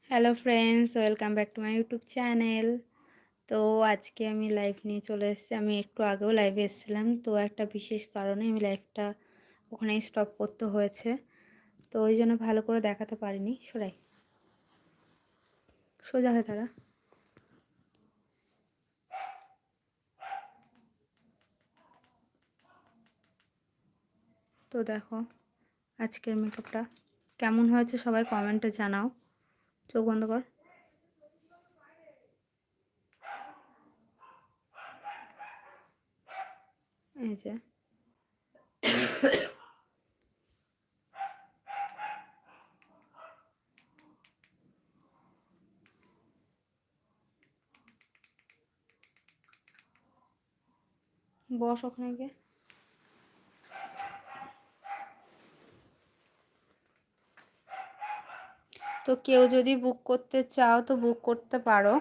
Hello friends, welcome back to my YouTube channel. তো আজকে আমি লাইভ নিয়ে চলে এসেছি। আমি একটু আগেও লাইভে এসেছিলাম, তো একটা বিশেষ কারণে আমি লাইভটা ওখানেই স্টপ করতে হয়েছে। তো ওই জন্য ভালো করে দেখাতে পারিনি। সোজা হয়ে তারা। তো দেখো আজকের মেকআপটা কেমন হয়েছে সবাই কমেন্টে জানাও। চোখ বন্ধ কর। এই যে বস ওখানে গিয়ে। তো কেউ যদি বুক করতে চাও তো বুক করতে পারো।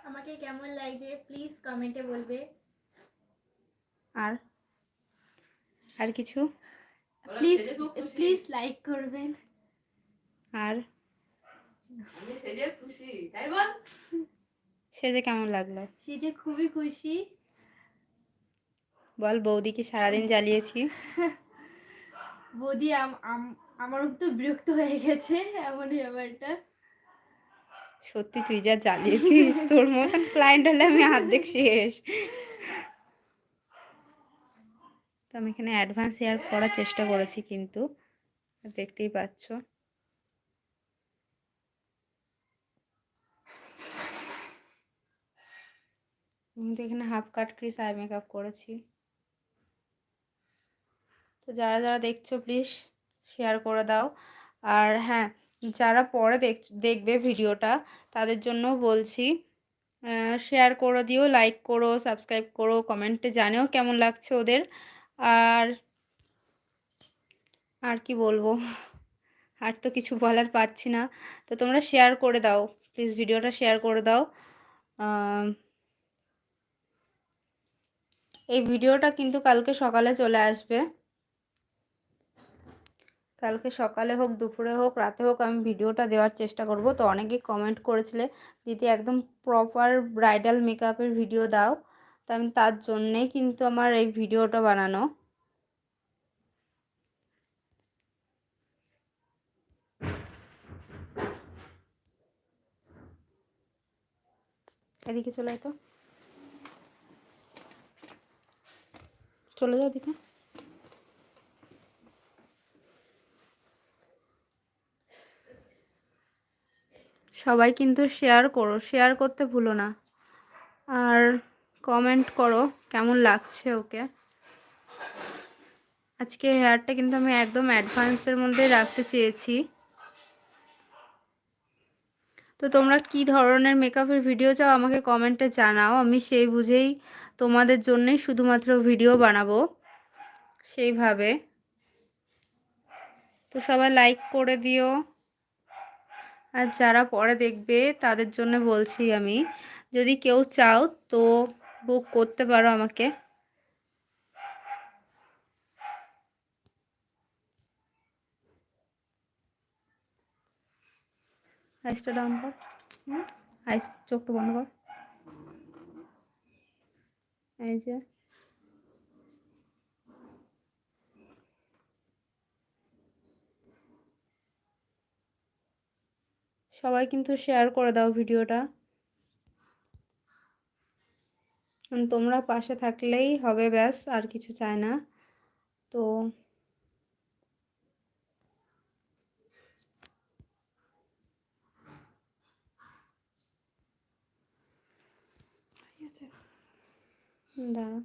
আমাকে কেমন লাগছে প্লিজ কমেন্টে বলবে। আর আর কিছু প্লিজ প্লিজ লাইক করবেন। আর আমি সেজে খুশি, তাই বল। সেজে কেমন লাগলো? সেজে খুবই খুশি। বল বৌদিকে সারাদিন জ্বালিয়েছি। বৌদি আমার তো বিরক্ত হয়ে গেছে এমনই ব্যাপারটা। সত্যি তুই যা জ্বালিয়েছিস, তোর মতন ক্লায়েন্ট হলে আমি অর্ধেক শেষ। তো আমি এখানে অ্যাডভান্স হেয়ার করার চেষ্টা করেছি, কিন্তু দেখতেই পাচ্ছ কিন্তু এখানে হাফ কাট ক্রিস আই মেকআপ করেছি। তো যারা যারা দেখছো প্লিজ শেয়ার করে দাও। আর হ্যাঁ, যারা পরে দেখবে ভিডিওটা তাদের জন্য বলছি, শেয়ার করে দিও, লাইক করো, সাবস্ক্রাইব করো, কমেন্টে জানিও কেমন লাগছে ওদের। আর আর কি বলবো, আর তো কিছু বলার পারছি না। তো তোমরা শেয়ার করে দাও প্লিজ, ভিডিওটা শেয়ার করে দাও। এই ভিডিওটা কিন্তু কালকে সকালে চলে আসবে। কালকে সকালে হোক, দুপুরে হোক, রাতে হোক, আমি ভিডিওটা দেওয়ার চেষ্টা করব। তো অনেকেই কমেন্ট করেছিলে দিদি একদম প্রপার ব্রাইডাল মেকআপের ভিডিও দাও। তো আমি তার জন্যেই কিন্তু আমার এই ভিডিওটা বানানো। এদিকে চলে তো, চলে যাও এদিকে। সবাই কিন্তু শেয়ার করো, শেয়ার করতে ভুলো না। আর কমেন্ট করো কেমন লাগছে ওকে। আজকে হেয়ারটা কিন্তু আমি একদম অ্যাডভান্সের মধ্যে রাখতে চেয়েছি। তো তোমরা কি ধরনের মেকআপের ভিডিও চাও আমাকে কমেন্টে জানাও, আমি সেই বুঝেই তোমাদের জন্যই শুধুমাত্র ভিডিও বানাবো সেইভাবে। তো সবাই লাইক করে দিও। আর যারা পরে দেখবে তাদের জন্য বলছি, আমি যদি কেউ চাও তো বুক করতে পারো আমাকে। আইসটা ডাউন কর, আইস চোখটা বন্ধ কর। এই যে সবাই কিন্তু শেয়ার করে দাও ভিডিওটা। তোমরা পাশে থাকলেই হবে, ব্যাস আর কিছু চাই না। তো দাঁড়া।